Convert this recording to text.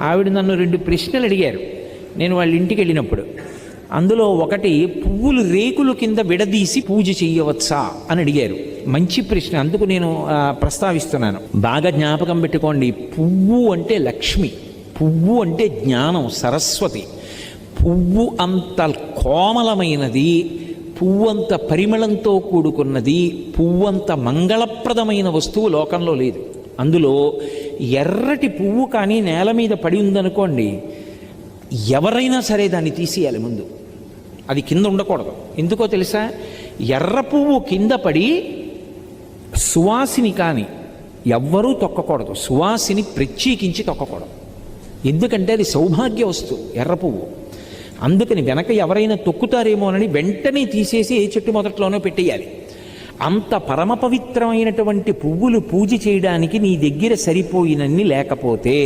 ఆవిడ నన్ను 2 ప్రశ్నలు అడిగారు నేను వాళ్ళ ఇంటికి వెళ్ళినప్పుడు. అందులో ఒకటి, పువ్వులు రేకులు కింద విడదీసి పూజ చెయ్యవచ్చా అని అడిగారు. మంచి ప్రశ్న, అందుకు నేను ప్రస్తావిస్తున్నాను. బాగా జ్ఞాపకం పెట్టుకోండి, పువ్వు అంటే లక్ష్మి, పువ్వు అంటే జ్ఞానం, సరస్వతి. పువ్వు అంత కోమలమైనది, పువ్వంత పరిమళంతో కూడుకున్నది, పువ్వంత మంగళప్రదమైన వస్తువు లోకంలో లేదు. అందులో ఎర్రటి పువ్వు కానీ నేల మీద పడి ఉందనుకోండి, ఎవరైనా సరే దాన్ని తీసేయాలి ముందు, అది కింద ఉండకూడదు. ఎందుకో తెలుసా? ఎర్ర పువ్వు కింద పడి సువాసిని కానీ ఎవ్వరూ తొక్కకూడదు, సువాసిని ప్రత్యేకించి తొక్కకూడదు. ఎందుకంటే అది సౌభాగ్య వస్తువు ఎర్ర పువ్వు. అందుకని వెనక ఎవరైనా తొక్కుతారేమోనని వెంటనే తీసేసి ఏ చెట్టు మొదట్లోనో పెట్టేయాలి. అంత పరమ పవిత్రమైనటువంటి పువ్వులు పూజ చేయడానికి నీ దగ్గర సరిపోయినన్ని లేకపోతే